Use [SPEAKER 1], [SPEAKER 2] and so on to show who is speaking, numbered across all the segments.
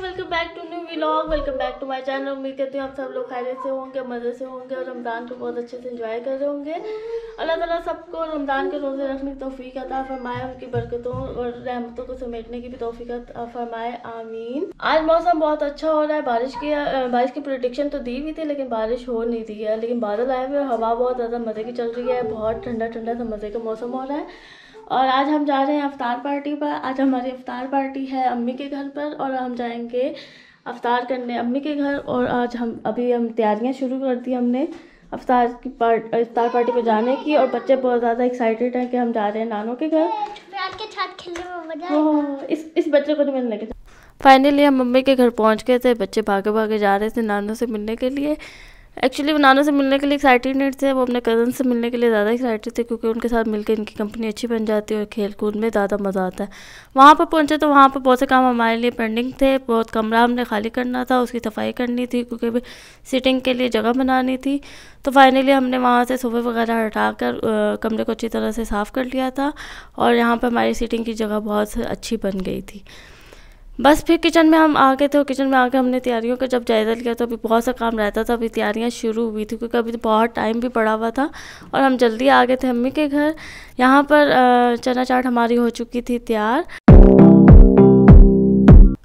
[SPEAKER 1] Welcome back to new vlog. Welcome back to my channel. उम्मीद करती हूँ आप सब लोग खैरियत से होंगे, मज़े से होंगे और रमज़ान को बहुत अच्छे से एंजॉय कर रहे होंगे। अल्लाह ताला सबको रमज़ान के रोज़े रखने की तौफीक अता फरमाए, उनकी बरकतों और रहमतों को समेटने की भी तौफीक अता फरमाए, आमीन। आज मौसम बहुत अच्छा हो रहा है। बारिश की प्रेडिक्शन तो दी हुई थी लेकिन बारिश हो नहीं रही है, लेकिन बादल आए हुए, हवा बहुत ज़्यादा मज़े की चल रही है, बहुत ठंडा ठंडा सा मज़े का मौसम हो रहा है। और आज हम जा रहे हैं अफ्तार पार्टी पर। आज हमारी अफ्तार पार्टी है अम्मी के घर पर और हम जाएंगे अफ्तार करने अम्मी के घर। और आज हम तैयारियां शुरू कर दी हमने इफ्तार पार्टी पे जाने की। और बच्चे बहुत ज़्यादा एक्साइटेड हैं कि हम जा रहे हैं नानों के घर।
[SPEAKER 2] के साथ खेलने में मजा आएगा।
[SPEAKER 1] इस बच्चे को तो मिलने के फाइनली हम मम्मी के घर पहुंच गए थे। बच्चे भागे भागे जा रहे थे नानों से मिलने के लिए। एक्चुअली वो नानों से मिलने के लिए एक्साइटेड नहीं थे, वो अपने कज़न से मिलने के लिए ज़्यादा एक्साइटेड थे क्योंकि उनके साथ मिलकर इनकी कंपनी अच्छी बन जाती है और खेल कूद में ज़्यादा मज़ा आता है। वहाँ पर पहुँचे तो वहाँ पर बहुत से काम हमारे लिए पेंडिंग थे। बहुत कमरा हमने खाली करना था, उसकी सफाई करनी थी क्योंकि भी सीटिंग के लिए जगह बनानी थी। तो फाइनली हमने वहाँ से सोफ़े वगैरह हटा कर कमरे को अच्छी तरह से साफ़ कर लिया था और यहाँ पर हमारी सीटिंग की जगह बहुत अच्छी बन गई थी। बस फिर किचन में हम आ गए थे और किचन में आकर हमने तैयारियों का जब जायज़ा लिया तो अभी बहुत सा काम रहता था। अभी तैयारियां शुरू हुई थी क्योंकि अभी तो बहुत टाइम भी पड़ा हुआ था और हम जल्दी आ गए थे अम्मी के घर। यहाँ पर चना चाट हमारी हो चुकी थी तैयार।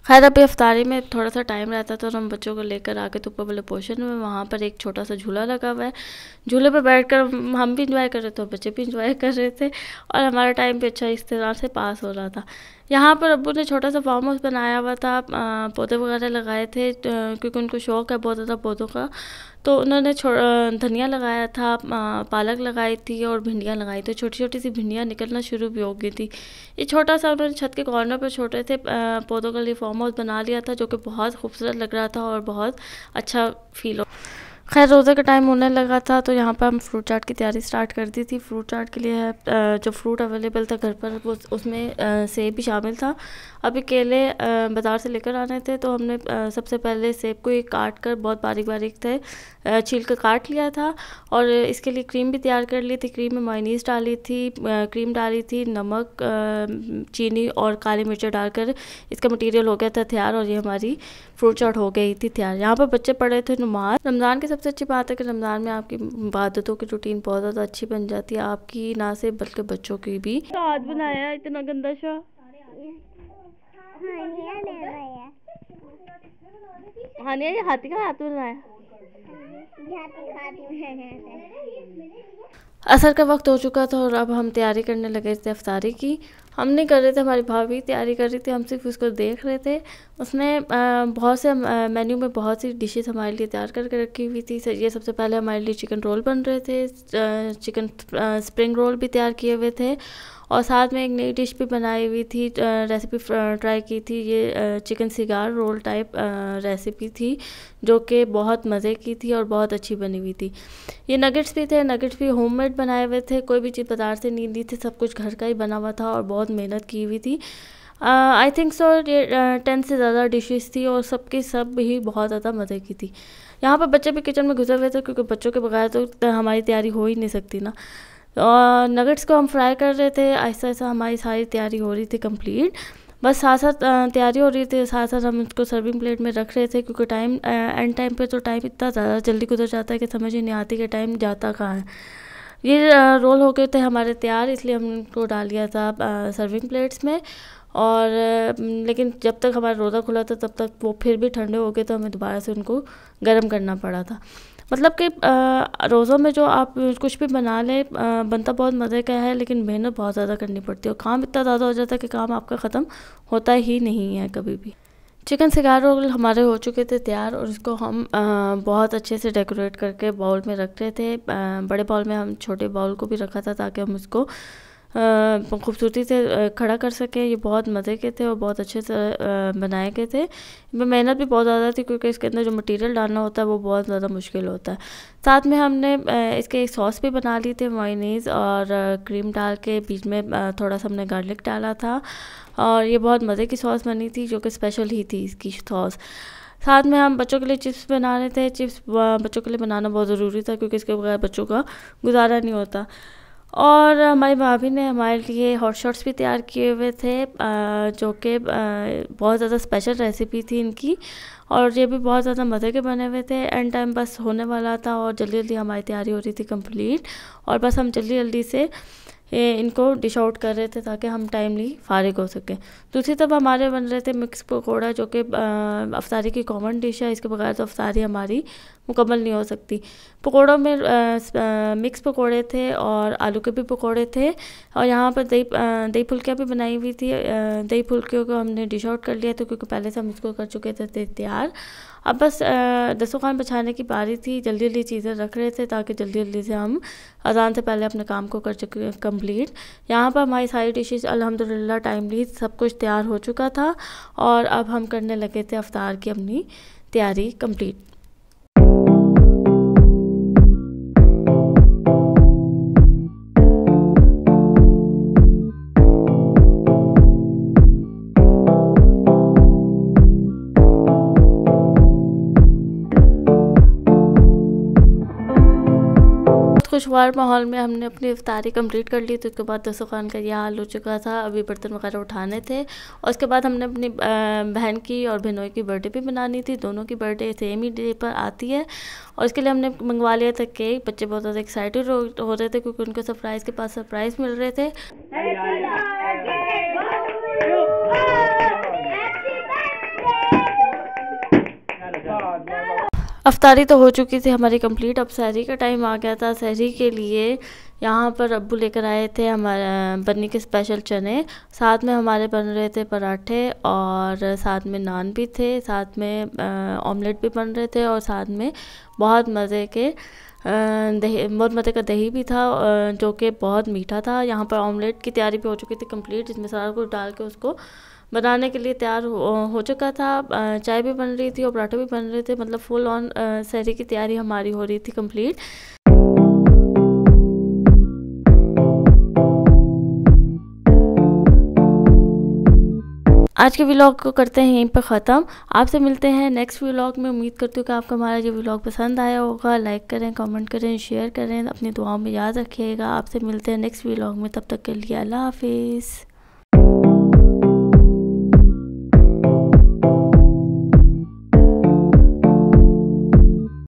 [SPEAKER 1] खैर अभी अफ्तारी में थोड़ा सा टाइम रहता था और हम बच्चों को लेकर आके तो ऊपर वाले पोर्शन में वहाँ पर एक छोटा सा झूला लगा हुआ है। झूले पर बैठकर हम भी इंजॉय कर रहे थे और बच्चे भी इंजॉय कर रहे थे और हमारा टाइम भी अच्छा इस तरह से पास हो रहा था। यहाँ पर अब्बू ने छोटा सा फार्म हाउस बनाया हुआ था, पौधे वगैरह लगाए थे क्योंकि उनको शौक़ है बहुत ज़्यादा पौधों का। तो उन्होंने धनिया लगाया था, पालक लगाई थी और भिंडियाँ लगाई थी। छोटी छोटी सी भिंडियाँ निकलना शुरू भी हो गई थी। ये छोटा सा उन्होंने छत के कॉर्नर पर छोटे से पौधों के लिए फार्म हाउस बना लिया था जो कि बहुत खूबसूरत लग रहा था और बहुत अच्छा फील हो। खैर रोज़े का टाइम होने लगा था तो यहाँ पर हम फ्रूट चाट की तैयारी स्टार्ट कर दी थी। फ्रूट चाट के लिए जो फ्रूट अवेलेबल था घर पर वो उसमें सेब भी शामिल था। अभी केले बाज़ार से लेकर आने थे तो हमने सबसे पहले सेब को एक काट कर बहुत बारीक बारीक थे छील कर काट लिया था और इसके लिए क्रीम भी तैयार कर ली थी। क्रीम में मायोनीज़ डाली थी, क्रीम डाली थी, नमक, चीनी और काली मिर्च डालकर इसका मटेरियल हो गया था तैयार और ये हमारी फ्रूट चाट हो गई थी तैयार। यहाँ पर बच्चे पढ़े थे नमाज। रमज़ान की सबसे अच्छी बात है कि रमज़ान में आपकी इबादतों की रूटीन बहुत ज़्यादा अच्छी बन जाती है, आपकी ना सिर्फ बल्कि बच्चों की भी। हाथ बनाया है इतना गंदा सा। हानिया ये हाथी का हाथ बनाया। असर का वक्त हो चुका था और अब हम तैयारी करने लगे थे अफ्तारी की। हम नहीं कर रहे थे, हमारी भाभी तैयारी कर रही थी, हम सिर्फ उसको देख रहे थे। उसने बहुत से मेन्यू में बहुत सी डिशेस हमारे लिए तैयार करके रखी हुई थी। ये सबसे पहले हमारे लिए चिकन रोल बन रहे थे, चिकन स्प्रिंग रोल भी तैयार किए हुए थे और साथ में एक नई डिश भी बनाई हुई थी, रेसिपी ट्राई की थी। ये chicken cigar roll type recipe थी जो कि बहुत मज़े की थी और बहुत अच्छी बनी हुई थी। ये नगेट्स भी थे, नगेट्स भी होममेड बनाए हुए थे, कोई भी चीज़ बाज़ार से नहीं ली थी, सब कुछ घर का ही बना हुआ था और बहुत मेहनत की हुई थी। आई थिंक सो ये 10 से ज़्यादा डिशेस थी और सबकी सब ही बहुत ज़्यादा मज़े की थी। यहाँ पर बच्चे भी किचन में घुसे हुए थे क्योंकि बच्चों के बगैर तो हमारी तैयारी हो ही नहीं सकती ना। और नगेट्स को हम फ्राई कर रहे थे, ऐसा ऐसा हमारी सारी तैयारी हो रही थी कंप्लीट। बस साथ साथ तैयारी हो रही थी, साथ साथ हम इसको सर्विंग प्लेट में रख रहे थे क्योंकि टाइम एंड टाइम पे तो टाइम इतना ज़्यादा जल्दी गुजर जाता है कि समझ ही नहीं आती कि टाइम जाता कहाँ है। ये रोल हो गए थे हमारे तैयार, इसलिए हम उनको डाल दिया था सर्विंग प्लेट्स में। और लेकिन जब तक हमारा रोज़ा खुला था तब तक वो फिर भी ठंडे हो गए तो हमें दोबारा से उनको गर्म करना पड़ा था। मतलब कि रोज़ों में जो आप कुछ भी बना लें बनता बहुत मज़े का है लेकिन मेहनत बहुत ज़्यादा करनी पड़ती है और काम इतना ज़्यादा हो जाता है कि काम आपका ख़त्म होता ही नहीं है कभी भी। चिकन सिगार रोल हमारे हो चुके थे तैयार और इसको हम बहुत अच्छे से डेकोरेट करके बाउल में रख रहे थे। बड़े बाउल में हम छोटे बाउल को भी रखा था ताकि हम इसको खूबसूरती से खड़ा कर सकें। ये बहुत मज़े के थे और बहुत अच्छे से बनाए गए थे। इनमें मेहनत भी बहुत ज़्यादा थी क्योंकि इसके अंदर जो मटेरियल डालना होता है वो बहुत ज़्यादा मुश्किल होता है। साथ में हमने इसके एक सॉस भी बना ली थी, मायोनीज़ और क्रीम डाल के, बीच में थोड़ा सा हमने गार्लिक डाला था और ये बहुत मज़े की सॉस बनी थी जो कि स्पेशल ही थी इसकी सॉस। साथ में हम बच्चों के लिए चिप्स बना रहे थे। चिप्स बच्चों के लिए बनाना बहुत ज़रूरी था क्योंकि इसके बगैर बच्चों का गुजारा नहीं होता। और हमारी भाभी ने हमारे लिए हॉट शॉट्स भी तैयार किए हुए थे, जो कि बहुत ज़्यादा स्पेशल रेसिपी थी इनकी, और ये भी बहुत ज़्यादा मज़े के बने हुए थे। एंड टाइम बस होने वाला था और जल्दी जल्दी हमारी तैयारी हो रही थी कंप्लीट, और बस हम जल्दी जल्दी से इनको डिश आउट कर रहे थे ताकि हम टाइमली फारिग हो सकें। दूसरी तरफ हमारे बन रहे थे मिक्स पकौड़ा, जो कि अफ्तारी की कॉमन डिश है, इसके बगैर तो अफ्तारी हमारी मुकम्मल नहीं हो सकती। पकौड़ों में मिक्स पकौड़े थे और आलू के भी पकौड़े थे, और यहाँ पर दही फुल्कियाँ भी बनाई हुई थी। दही फुल्कियों को हमने डिश आउट कर लिया था क्योंकि पहले से हम इसको कर चुके थे तैयार। अब बस दस्तरखान बिछाने की बारी थी, जल्दी जल्दी चीज़ें रख रहे थे ताकि जल्दी जल्दी से हम अज़ान से पहले अपने काम को कर चुके कंप्लीट। यहाँ पर हमारी सारी डिशेस अल्हम्दुलिल्लाह टाइमली सब कुछ तैयार हो चुका था, और अब हम करने लगे थे अफ्तार की अपनी तैयारी कंप्लीट। खुशगवार माहौल में हमने अपनी इफ्तारी कंप्लीट कर ली। तो उसके बाद दस्तरखान का यह हाल हो चुका था, अभी बर्तन वगैरह उठाने थे, और उसके बाद हमने अपनी बहन की और बहनोई की बर्थडे भी मनानी थी। दोनों की बर्थडे सेम ही डे पर आती है, और इसके लिए हमने मंगवा लिया था केक। बच्चे बहुत ज़्यादा एक्साइटेड हो रहे थे क्योंकि उनको सरप्राइज़ के पास सरप्राइज़ मिल रहे थे। अफ्तारी तो हो चुकी थी हमारी कंप्लीट, अब सहरी का टाइम आ गया था। सहरी के लिए यहाँ पर अब्बू लेकर आए थे हमारे बन्नी के स्पेशल चने, साथ में हमारे बन रहे थे पराठे, और साथ में नान भी थे, साथ में ऑमलेट भी बन रहे थे, और साथ में बहुत मज़े के बहुत मज़े का दही भी था, जो कि बहुत मीठा था। यहाँ पर ऑमलेट की तैयारी भी हो चुकी थी कंप्लीट, जिसमें सारा कुछ डाल के उसको बनाने के लिए तैयार हो चुका था। चाय भी बन रही थी और पराठे भी बन रहे थे, मतलब फुल ऑन सहरी की तैयारी हमारी हो रही थी कंप्लीट। आज के व्लॉग को करते हैं यहीं पर ख़त्म। आपसे मिलते हैं नेक्स्ट व्लॉग में। उम्मीद करती हूँ कि आपको हमारा ये व्लॉग पसंद आया होगा। लाइक करें, कमेंट करें, शेयर करें, अपनी दुआओं में याद रखिएगा। आपसे मिलते हैं नेक्स्ट व्लॉग में, तब तक के लिए अल्लाह हाफिज़।